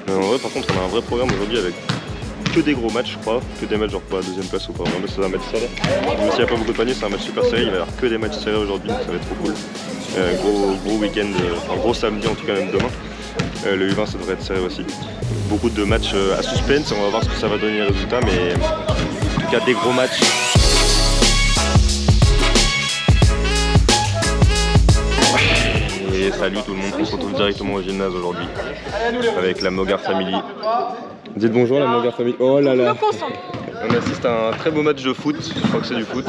En vrai, par contre, on a un vrai programme aujourd'hui avec que des gros matchs, je crois, que des matchs genre pour la deuxième place ou pas. Vraiment, c'est un match serré. Même s'il n'y a pas beaucoup de paniers, c'est un match super serré. Il va y avoir que des matchs serrés aujourd'hui, donc ça va être trop cool. Gros week-end, enfin gros samedi en tout cas, même demain. Le U20, ça devrait être serré aussi. Beaucoup de matchs à suspense, on va voir ce que ça va donner les résultats, mais en tout cas des gros matchs. Et salut tout le monde, on se retrouve directement au gymnase aujourd'hui avec la Mogar Family. Dites bonjour la Mogar Family. Oh là là. On assiste à un très beau match de foot, je crois que c'est du foot.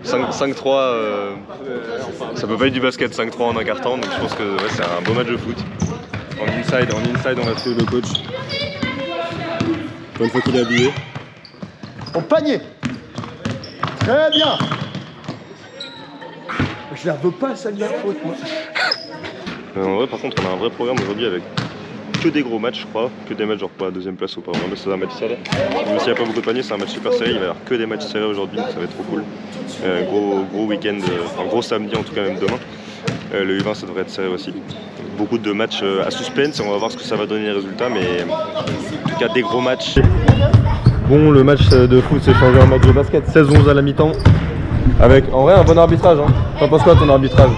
5-3, ça peut pas être du basket, 5-3 en un quart temps, donc je pense que ouais, c'est un beau match de foot. En inside, on va suivre le coach. Une fois qu'il est habillé. Au panier. Très bien. Je la veux pas celle de la faute moi. En vrai, par contre, on a un vrai programme aujourd'hui avec que des gros matchs, je crois, que des matchs genre pour la deuxième place ou pas. Vraiment, c'est un match serré. Même s'il n'y a pas beaucoup de paniers, c'est un match super serré. Il va y avoir que des matchs serrés aujourd'hui, donc ça va être trop cool. Gros week-end, enfin gros samedi en tout cas, même demain. Le U20, ça devrait être serré aussi. Beaucoup de matchs à suspense, on va voir ce que ça va donner les résultats, mais en tout cas des gros matchs. Bon, le match de foot s'est changé en match de basket, 16-11 à la mi-temps. Avec en vrai un bon arbitrage. Hein. T'en penses quoi ton arbitrage?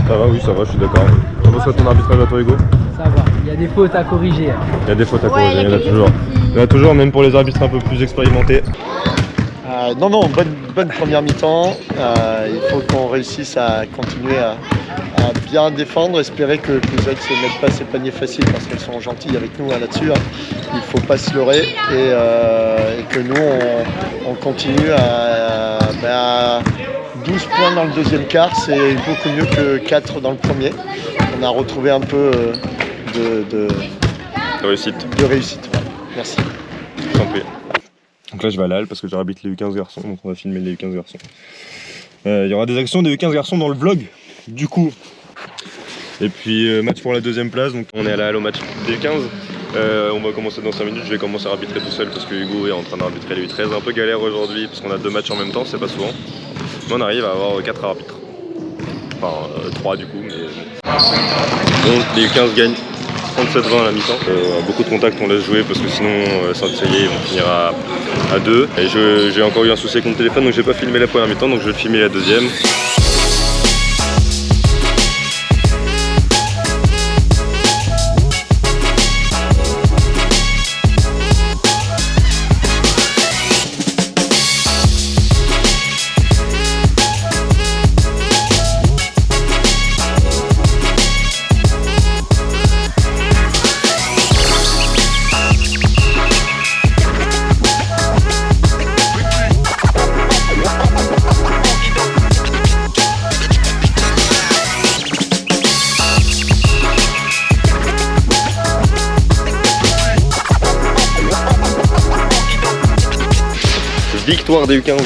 Ça va, oui, ça va, je suis d'accord. T'en penses quoi ton arbitrage à toi, Hugo? Ça va, il y a des fautes à corriger. Il y a des fautes à corriger, il y en a toujours. Il y en a toujours, même pour les arbitres un peu plus expérimentés. Non, bonne première mi-temps. Il faut qu'on réussisse à continuer à bien défendre, espérer que les autres ne mettent pas ces paniers faciles parce qu'elles sont gentilles avec nous là-dessus. Hein. Il ne faut pas se leurrer et que nous, on continue à 12 points dans le deuxième quart, c'est beaucoup mieux que 4 dans le premier. On a retrouvé un peu de réussite. Merci. Tant pis. Donc là je vais à la halle parce que j'arbitre les U15 garçons, donc on va filmer les U15 garçons. Il y aura des actions des U15 garçons dans le vlog, du coup. Et puis match pour la deuxième place, donc on est à la halle au match des U15. On va commencer dans 5 minutes, je vais commencer à arbitrer tout seul parce que Hugo est en train d'arbitrer les U13. Un peu galère aujourd'hui parce qu'on a 2 matchs en même temps, c'est pas souvent. Mais on arrive à avoir 4 arbitres. Enfin 3 du coup, mais bon, les U15 gagnent 37-20 à la mi-temps. Beaucoup de contacts on laisse jouer parce que sinon Saint-Thierry ils vont finir à 2. Et j'ai encore eu un souci avec mon téléphone donc j'ai pas filmé la première mi-temps donc je vais filmer la deuxième. Victoire des U15,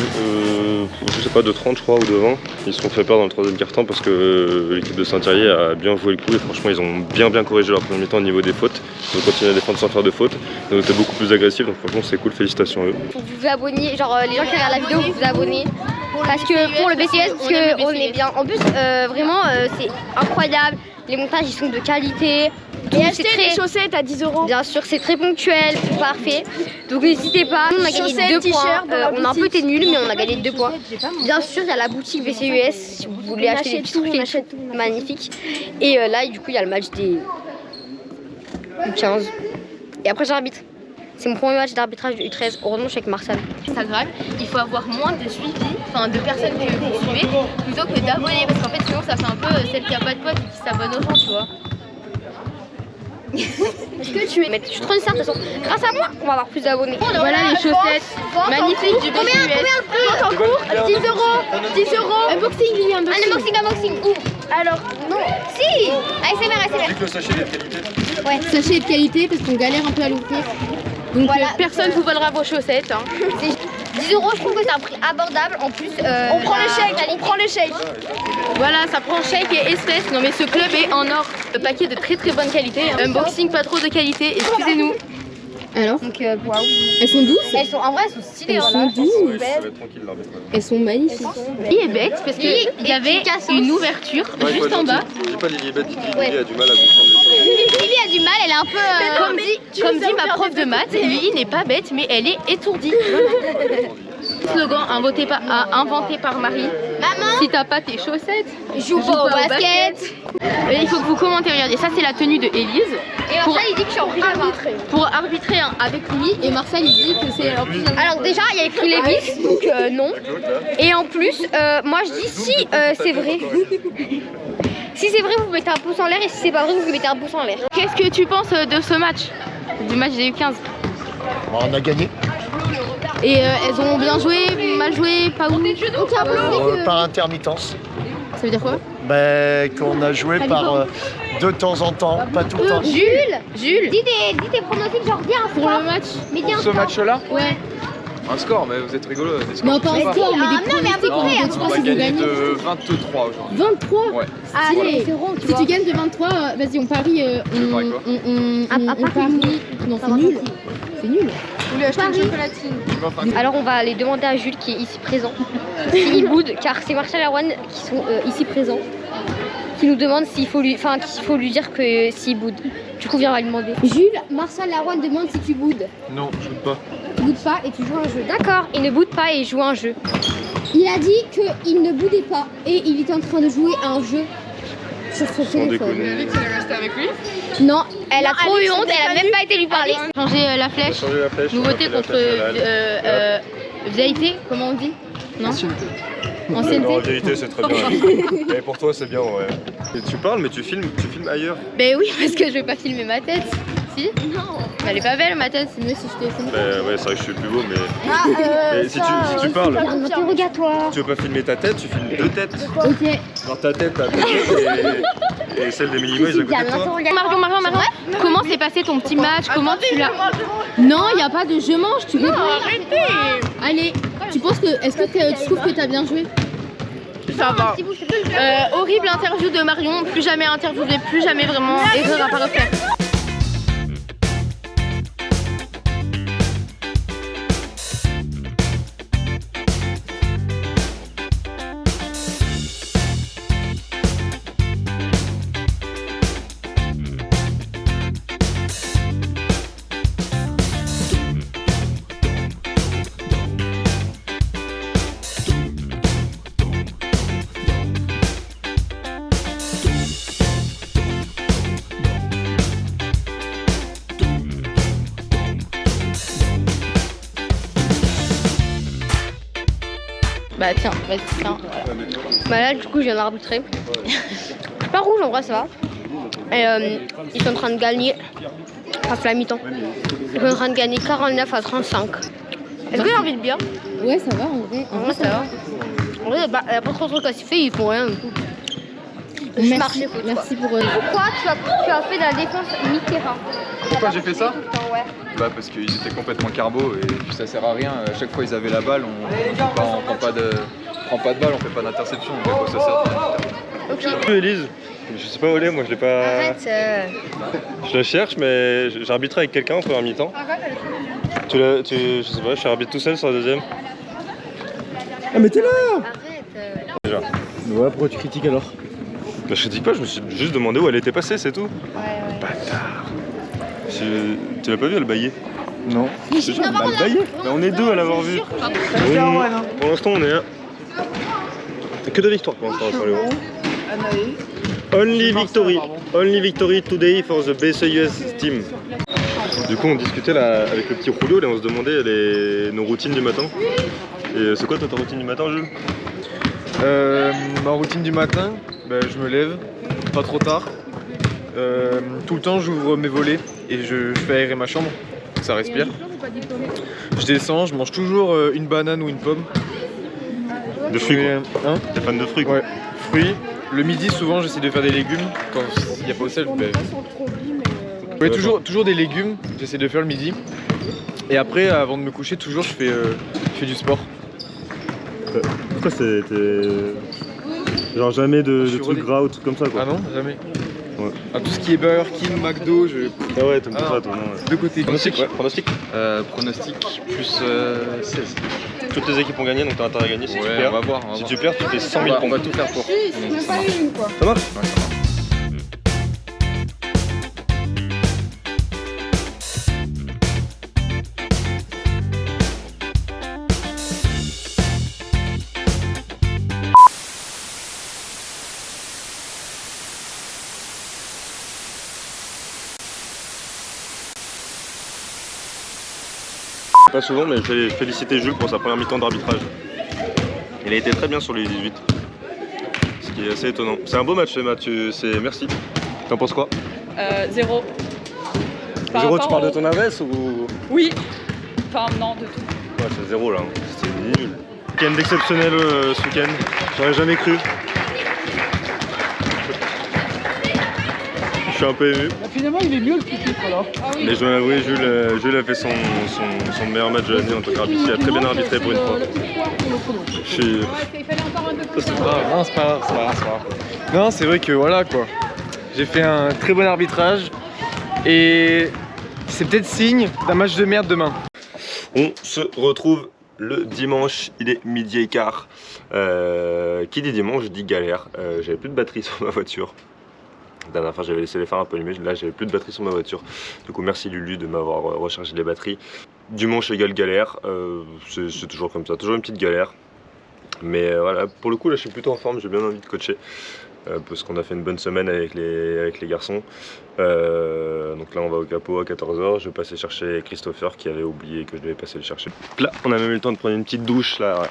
je sais pas, de 30 je crois ou de 20. Ils se sont fait peur dans le troisième quart-temps parce que l'équipe de Saint-Thierry a bien joué le coup et franchement ils ont bien corrigé leur premier mi-temps au niveau des fautes. Ils ont continué à défendre sans faire de fautes. Ils ont été beaucoup plus agressifs donc franchement c'est cool, félicitations à eux. Vous vous abonnez, genre les gens qui regardent la vidéo, vous vous abonnez. Parce que pour le BCS, parce qu'on est bien. En plus, vraiment, c'est incroyable. Les montages ils sont de qualité. Et acheter des chaussettes à 10 €. Bien sûr, c'est très ponctuel, c'est parfait. Donc n'hésitez pas. On a gagné 2 points. On a un peu été nuls, mais on a gagné 2 points. Bien sûr, il y a la boutique BCUS si vous voulez acheter des petits trucs magnifiques. Et là, du coup, il y a le match des U15. Et après, j'arbitre. C'est mon premier match d'arbitrage de U13. Heureusement, je suis avec Marcel. Instagram, il faut avoir moins de suivi, enfin de personnes que vous suivez, plutôt que d'abonnés. Parce qu'en fait, sinon, ça fait un peu celle qui a pas de potes et qui s'abonne aux gens, tu vois. Est-ce que tu es. Mais je suis trop sincère de toute façon. Grâce à moi, on va avoir plus d'abonnés. Voilà les chaussettes magnifiques du BCUS. Combien de en cours 10 €. 10 €. Unboxing, Lily, unboxing. Unboxing. Où? Alors, non. Si. ASMR. Avec le sachet de qualité. Ouais. Sachet de qualité parce qu'on galère un peu à l'ouvrir. Donc voilà, personne vous volera vos chaussettes. Hein. 10 €, je trouve que c'est un prix abordable. En plus, on prend les chèques. Voilà, ça prend chèque et espèces. Non mais ce club est en or. Le paquet de très bonne qualité. Hein. Unboxing pas trop de qualité, excusez-nous. Alors donc, waouh. Elles sont douces. Elles sont, en vrai, elles sont stylées. Elles sont douces. Ça va être tranquille l'arbitrage. Elles sont magnifiques. Lily est bête parce qu'il y avait une ouverture juste en bas. Dis pas Lily est bête, Lily a du mal à comprendre les choses. Lily a du mal, elle est un peu... Comme dit ma prof de maths, Lily n'est pas bête, mais elle est étourdie. Slogan inventé par Marie. Maman, Si t'as pas tes chaussettes, joue pas au basket. il faut que vous commentez. Regardez, ça c'est la tenue de Élise. Et Marcel, il dit que je suis en pyjama. Pour arbitrer avec lui, et Marcel il dit que c'est en pyjama. Alors déjà, il y a écrit Lévis, donc non. Et en plus, moi je dis si c'est vrai. Si c'est vrai, vous mettez un pouce en l'air, et si c'est pas vrai, vous mettez un pouce en l'air. Qu'est-ce que tu penses de ce match? Du match des U15? On a gagné. Et elles ont bien joué, mal joué, pas ouf. Par intermittence. Ça veut dire quoi? Qu'on a joué par de temps en temps, pas tout le temps. Jules, dis tes pronostics, genre dis un Pour score. le match? Mais dis un Ce score. match-là, Ouais. un score, mais vous êtes rigolo. Des scores. Non, pas un score, mais des non, mais à peu pronostics. près, Tu On penses va qu'ils vont gagner gagner? de 23 aujourd'hui. 23? Ouais. Ah, Stylé. c'est rond, tu Si vois. tu gagnes de 23, vas-y, on parie. Tu veux parier quoi On parie. Non, c'est nul. C'est nul. Alors on va aller demander à Jules qui est ici présent s'il boude, car c'est Marshall et Arwan qui sont ici présents, qui nous demandent s'il faut lui dire que s'il boude. Du coup viens, on va lui demander. Jules, Marshall et Arwan demande si tu boudes. Non, je ne pas. Tu boudes pas et tu joues un jeu. D'accord, il ne boude pas et il joue un jeu. Il a dit qu'il ne boudait pas et il est en train de jouer à un jeu sur son Sans téléphone. déconner. Tu es resté avec lui? Non, Elle a trop eu honte, elle a même pas été lui parler. Changer la flèche. Changer la flèche. Nouveauté on va contre appeler la flèche halal. vérité, comment on dit? Non? Non, en Ancienneté? vérité, c'est très bien. Et pour toi, c'est bien, ouais. Et tu parles, mais tu filmes ailleurs. Ben oui, parce que je vais pas filmer ma tête. Si? Non. Elle est pas belle ma tête, c'est mieux si je te filme. Ouais, c'est vrai que je suis plus beau, mais. Mais si tu parles, un interrogatoire. tu veux pas filmer ta tête, tu filmes deux têtes. Ok. Genre ta tête à côté et celle des Minimoys à côté de toi. Marion, comment s'est passé ton petit match? Comment tu l'as... Non, il n'y a pas de je mange, tu réponds. Allez, tu penses que... Est-ce que tu trouves que tu as bien joué? Ça va. Horrible interview de Marion, plus jamais interviewé, plus jamais vraiment erreur à pas refaire. Bah tiens, vas-y, tiens. Bah là du coup je viens d'arbitrer. C'est pas rouge en vrai, ça va. Et ils sont en train de gagner, enfin la mi-temps. Ils sont en train de gagner 49-35. Est-ce que j'arbitre bien? Ouais, ça va en vrai. En vrai ça va. En vrai bah, y a pas trop de trucs à se faire, ils font rien. Je marche les fautes, Merci pour... Pourquoi tu as fait de la défense mi-terrain? Pourquoi j'ai fait ça? Ouais. Bah parce qu'ils étaient complètement carbo et puis ça sert à rien. À chaque fois ils avaient la balle, on prend pas de balle, on fait pas d'interception. Donc à quoi ça sert? Ok. Élise, je sais pas où elle est, moi je l'ai pas. Arrête. Je la cherche, mais j'ai arbitré avec quelqu'un en première mi-temps. Je sais pas, je suis arbitre tout seul sur la deuxième. Ah mais t'es là! Arrête. Déjà. Ouais, pourquoi tu critiques alors? Bah, je dis pas, je me suis juste demandé où elle était passée, c'est tout. Ouais. Bâtard. Tu l'as pas vu, elle baillait? Non. C'est genre, elle baillait. Mais on est deux à l'avoir vu. Pour l'instant, on est à... Que de victoires pour l'instant sur les hauts. Only victory today for the BCUS team. Du coup, on discutait là avec le petit Julio et on se demandait nos routines du matin. Et c'est quoi toi, ta routine du matin, Jules? Ma routine du matin, je me lève, pas trop tard. Tout le temps, j'ouvre mes volets et je fais aérer ma chambre, ça respire. Je descends, je mange toujours une banane ou une pomme. De fruits quoi. Hein? T'es fan de fruits quoi? Ouais, fruits. Le midi, souvent, j'essaie de faire des légumes quand il n'y a pas au sel. Ouais, toujours des légumes, j'essaie de faire le midi. Et après, avant de me coucher, toujours, je fais du sport. Pourquoi genre jamais de Je suis trucs relais. gras ou trucs comme ça quoi? Ah non, jamais. Ouais. Ah, tout ce qui est Burger King, McDo, Ah ouais, t'aimes pas Ah. ça toi, non ouais. de côté. Pronostic, ouais, pronostic. Pronostic plus 16. Toutes les équipes ont gagné donc t'as intérêt à gagner. Si tu Ouais, perds, on va voir. si tu perds, tu fais 100 000 on va points. tout faire pour. Ça marche? Ouais, ça marche. Pas souvent, mais je vais féliciter Jules pour sa première mi-temps d'arbitrage. Il a été très bien sur les 18. Ce qui est assez étonnant. C'est un beau match, Mathieu. Merci. T'en penses quoi? 0. Zéro, tu parles de ton adresse ou? Oui. Enfin, non, de tout. Ouais, c'est 0 là. C'était nul. Week-end exceptionnel ce week-end. J'aurais jamais cru. Je suis un peu ému. Finalement, il est mieux le pupitre alors. Mais je dois avouer, Jules a fait son meilleur match de l'année en tant qu'arbitre. Il a très bien arbitré pour une fois. Je suis... Non, c'est pas grave. Non, c'est vrai que voilà quoi. J'ai fait un très bon arbitrage et c'est peut-être signe d'un match de merde demain. On se retrouve le dimanche, il est 12h15. Qui dit dimanche dit galère. J'avais plus de batterie sur ma voiture. La dernière fois j'avais laissé les phares un peu allumés, là j'avais plus de batterie sur ma voiture. Du coup merci Lulu de m'avoir rechargé les batteries. Dimanche égale galère, c'est toujours comme ça, toujours une petite galère. Mais voilà, pour le coup là je suis plutôt en forme, j'ai bien envie de coacher. Parce qu'on a fait une bonne semaine avec les garçons. Donc là on va au capot à 14h, je vais passer chercher Christopher qui avait oublié que je devais passer le chercher. Là on a même eu le temps de prendre une petite douche là.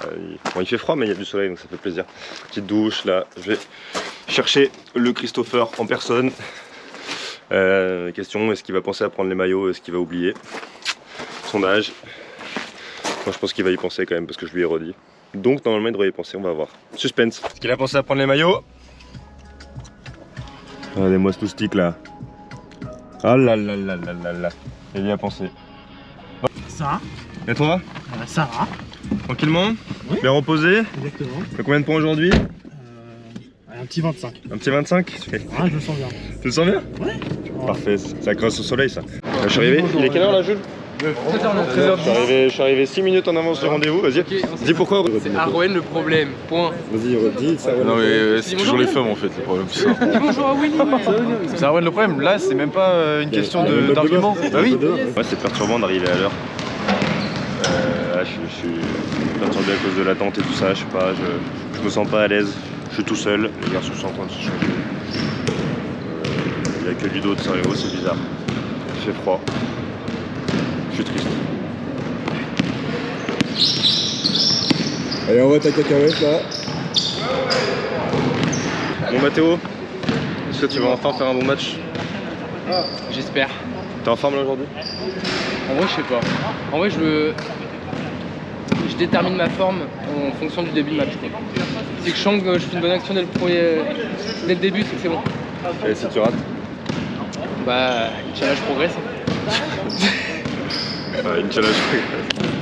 Bon, il fait froid mais il y a du soleil donc ça fait plaisir. Petite douche là, je vais chercher le Christopher en personne. Question, est-ce qu'il va penser à prendre les maillots, est-ce qu'il va oublier son âge? Moi je pense qu'il va y penser quand même parce que je lui ai redit. Donc normalement il devrait y penser, on va voir. Suspense. Est-ce qu'il a pensé à prendre les maillots? Regardez-moi ce stick là. Ah là là là là là là. Il y a pensé. Ça va. Et toi? Ça va. Tranquillement? Oui. Bien reposé? Exactement. T'as combien de points aujourd'hui? Un petit 25. Un petit 25? Ouais, je le sens bien. Tu le sens bien? Ouais. Parfait, c'est grâce au soleil ça. Je suis arrivé, il est quelle heure là Jules? 13h10. Je suis arrivé 6 minutes en avance du rendez-vous, vas-y. Dis pourquoi. C'est Arwen le problème, point. Vas-y, redis ça. Non mais c'est toujours les femmes en fait le problème. C'est Arwen le problème, là c'est même pas une question d'argument. Bah oui. Ouais, c'est perturbant d'arriver à l'heure. Là, je suis perturbé à cause de l'attente et tout ça, je sais pas, je me sens pas à l'aise. Je suis tout seul, les garçons sont en train de se changer. Il n'y a que Ludo de Sarajevo, c'est bizarre. Il fait froid. Je suis triste. Allez, envoie ta cacahuète là. Bon Mathéo, est-ce que tu vas enfin faire un bon match? J'espère. T'es en forme là aujourd'hui? En vrai, je sais pas. En vrai, je détermine ma forme en fonction du début de match. Si je sens que je fais une bonne action dès le début, c'est que c'est bon. Et si tu rates? Bah, Inch'Allah, je progresse. Inch'Allah, je progresse.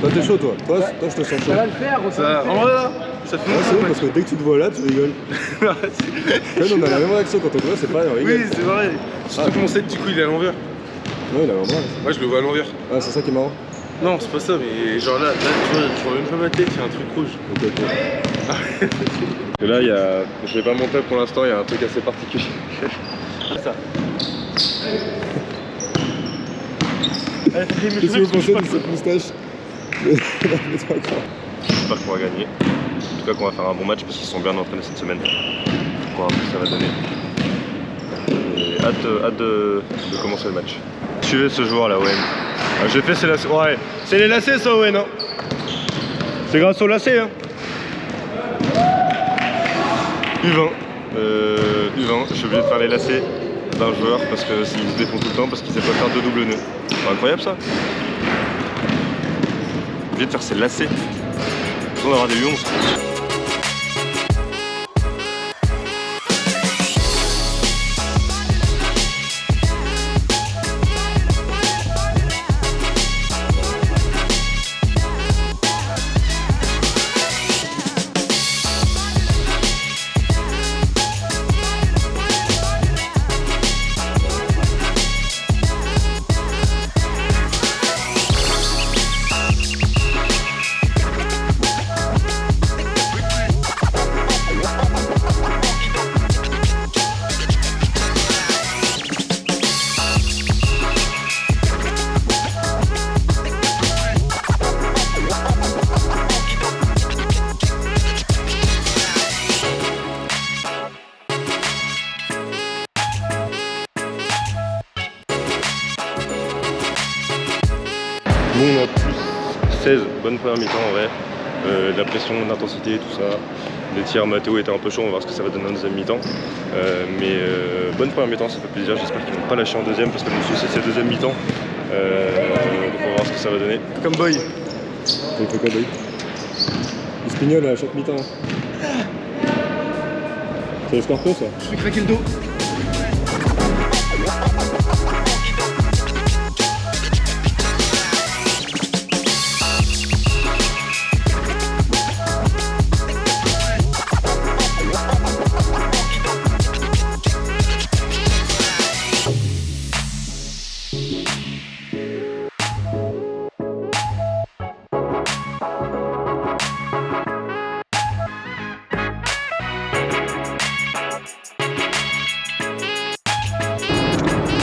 Toi t'es chaud toi, toi je te sens chaud. Ça va le faire. Ça, en vrai là, ça fait Ouais, c'est bon parce que dès que tu te vois là, tu rigoles. Quand on a la même réaction quand on te voit, c'est pareil, on rigole. Oui, c'est vrai. Surtout que mon set, du coup, il est à l'envers. Non, il a vraiment. Moi, je le vois à l'envers. Ah, c'est ça qui est marrant. Non, c'est pas ça, mais genre là, tu vois même pas ma tête, il y a un truc rouge. Ok. Et là, je vais pas montrer pour l'instant, il y a un truc assez particulier. Ça. Qu'est-ce que vous pensez de cette moustache? J'espère qu'on va gagner. En tout cas qu'on va faire un bon match parce qu'ils sont bien entraînés cette semaine. On va voir ce que ça va donner. Et hâte de commencer le match. Suivez ce joueur là, Owen. J'ai fait ses lacets. Ouais, c'est les lacets ça, Owen. Hein. C'est grâce aux lacets. Hein. U20. U20, je suis obligé de faire les lacets d'un joueur parce qu'ils se défont tout le temps parce qu'il sait pas faire deux doubles nœuds. C'est incroyable ça. Obligé de faire ses lacets. On va avoir des U11. Nous on a plus 16, bonne première mi-temps en vrai. De la pression, de l'intensité, tout ça. Les tirs Mathéo étaient un peu chauds, on va voir ce que ça va donner en deuxième mi-temps. Bonne première mi-temps, ça fait plaisir. J'espère qu'ils vont pas lâcher en deuxième parce que le souci c'est deuxième mi-temps. Donc on va voir ce que ça va donner. Comme boy. On fait quoi, boy? Il se pignole à chaque mi-temps. C'est le scorpion ça? Je vais craquer le dos.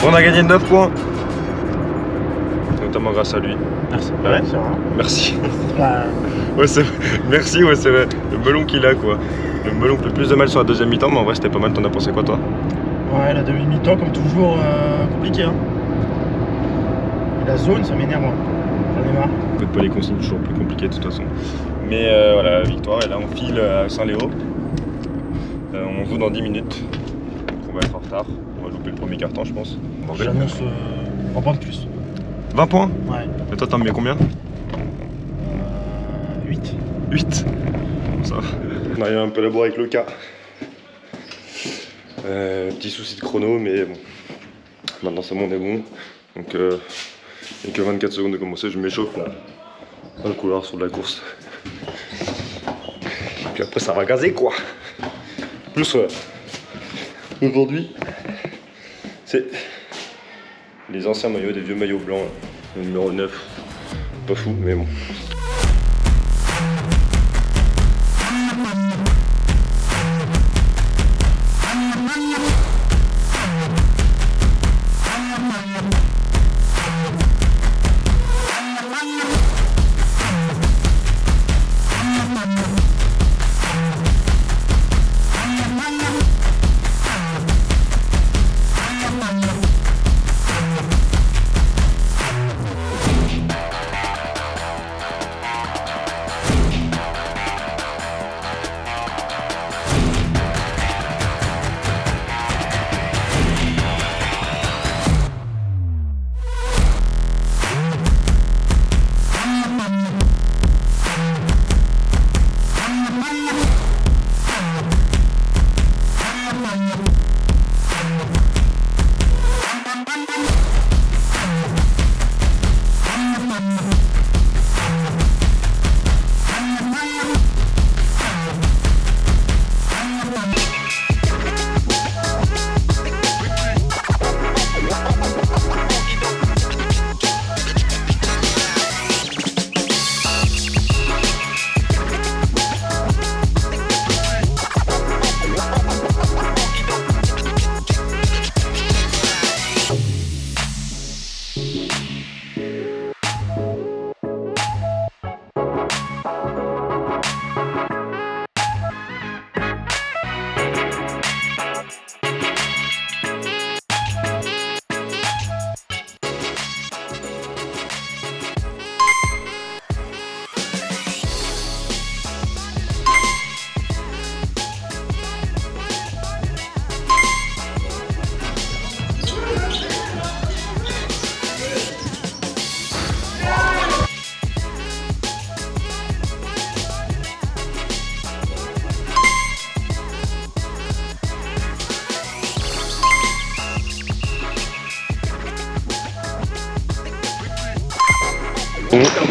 On a gagné 9 points. Notamment grâce à lui. Merci. Ouais, c'est vrai. Merci. Ouais, merci, ouais, c'est vrai. Le melon qu'il a, quoi. Le melon fait plus de mal sur la deuxième mi-temps, mais en vrai, c'était pas mal. T'en as pensé quoi, toi? Ouais, la demi-mi-temps, comme toujours, compliqué. Hein. Et la zone, ça m'énerve. J'en ai marre. Faites pas les consignes, toujours plus compliqué de toute façon. Mais voilà, victoire. Et là, on file à Saint-Léo. On joue dans 10 minutes. Donc, on va être en retard. On va louper le premier carton, je pense. J'annonce en point de plus. 20 points? Ouais. Et toi, t'en mets combien? 8. 8. Ça va. On arrive un peu à la bourre avec le cas. Petit souci de chrono, mais bon. Maintenant, c'est bon, on est bon. Donc, il n'y a que 24 secondes de commencer. Je m'échauffe là. Dans le couloir sur de la course. Puis après, ça va gazer quoi. Plus, aujourd'hui, c'est les anciens maillots, des vieux maillots blancs. Le numéro 9. Pas fou, mais bon.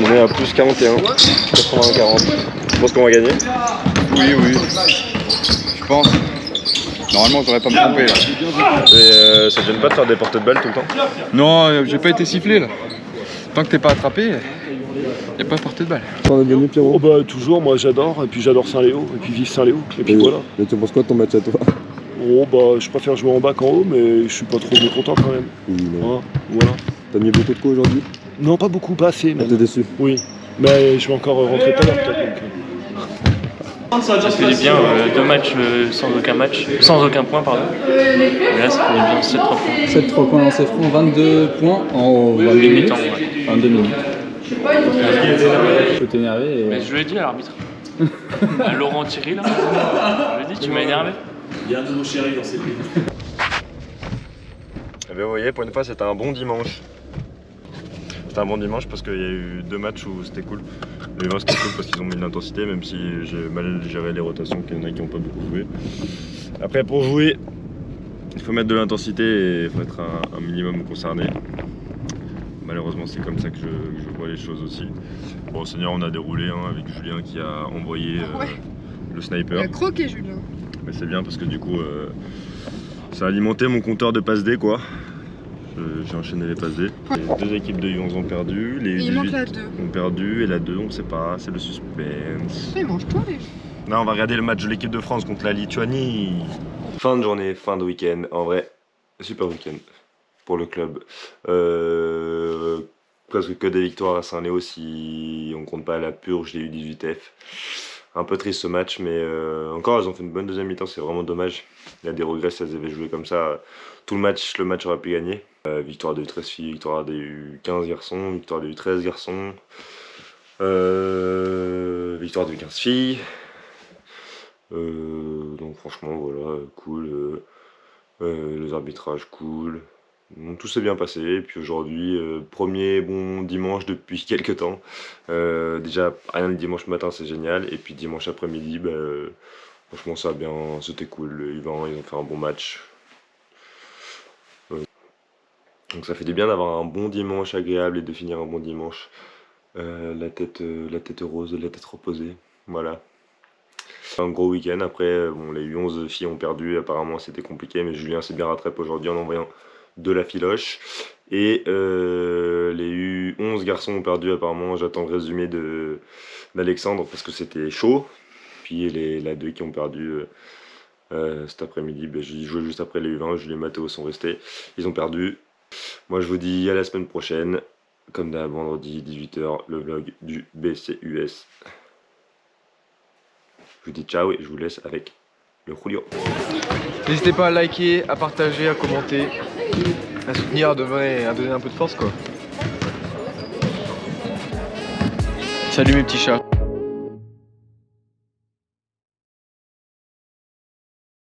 On est à plus 41, 80-40. Tu penses qu'on va gagner? Oui, oui. Je pense. Normalement, j'aurais pas me tromper là. Et ça te gêne pas de faire des portées de balles tout le temps? Non, j'ai pas été sifflé là. Tant que t'es pas attrapé, y a pas de portée de balle. T'en as gagné, Pierrot? Oh bah toujours, moi j'adore, et puis j'adore Saint-Léo, et puis vive Saint-Léo, et puis voilà. Et tu penses quoi de ton match à toi? Oh bah je préfère jouer en bas qu'en haut, mais je suis pas trop mécontent quand même. Oui, mais... Voilà. T'as mis beaucoup de coups aujourd'hui? Non, pas beaucoup, pas assez. T'es déçu? Oui, mais je vais encore rentrer tout à l'heure peut-être. Ça fait du bien, 2 matchs sans aucun point, pardon. Et là, ça fait du bien, 7-3 points. 7-3 points lancés francs, 22 points en 22 minutes. 22 minutes. Tu peux t'énerver. Mais je lui ai dit à l'arbitre. À Laurent Thierry là. Je lui ai dit tu m'as énervé. Il y a un nouveau chéri dans cette ville. Eh bien, vous voyez, pour une fois, c'était un bon dimanche. C'était un bon dimanche parce qu'il y a eu 2 matchs où c'était cool. Les 20 c'était cool parce qu'ils ont mis de l'intensité, même si j'ai mal géré les rotations, qu'il y en a qui n'ont pas beaucoup joué. Après, pour jouer, il faut mettre de l'intensité et il faut être un minimum concerné. Malheureusement, c'est comme ça que je vois les choses aussi. Bon, au Seigneur, on a déroulé avec Julien qui a envoyé le sniper. Il a croqué, Julien. Mais c'est bien parce que du coup, ça a alimenté mon compteur de passes D, quoi. J'ai enchaîné les passes D. Les 2 équipes de U11 ont perdu, les U18 ont perdu et la 2 on ne sait pas, c'est le suspense. Mais mange-toi les. Là on va regarder le match de l'équipe de France contre la Lituanie. Fin de journée, fin de week-end, en vrai, super week-end pour le club. Presque que des victoires à Saint-Léo si on compte pas la purge des U18F. Un peu triste ce match, mais encore elles ont fait une bonne deuxième mi-temps, c'est vraiment dommage. Il y a des regrets si elles avaient joué comme ça. Tout le match aurait pu gagner. Victoire des U13 filles, victoire des U15 garçons, victoire des U13 garçons, victoire des U15 filles. Donc franchement voilà, cool. Les arbitrages cool. Donc, tout s'est bien passé. Et puis aujourd'hui, premier bon dimanche depuis quelques temps. Déjà rien le dimanche matin c'est génial. Et puis dimanche après-midi, franchement ça a bien, c'était cool. Le U20 ils ont fait un bon match. Donc ça fait du bien d'avoir un bon dimanche agréable et de finir un bon dimanche. La tête heureuse, la tête reposée. Voilà. Un gros week-end. Après, bon, les U11 filles ont perdu. Apparemment c'était compliqué. Mais Julien s'est bien rattrapé aujourd'hui en envoyant de la filoche. Et les U11 garçons ont perdu. Apparemment j'attends le résumé d'Alexandre parce que c'était chaud. Puis la 2 qui ont perdu cet après-midi. J'ai joué juste après les U20. Julien et Mathéo sont restés. Ils ont perdu. Moi je vous dis à la semaine prochaine, comme d'hab, vendredi 18h, le vlog du BCUS. Je vous dis ciao et je vous laisse avec le Julio. N'hésitez pas à liker, à partager, à commenter, à soutenir, à donner un peu de force quoi. Salut mes petits chats.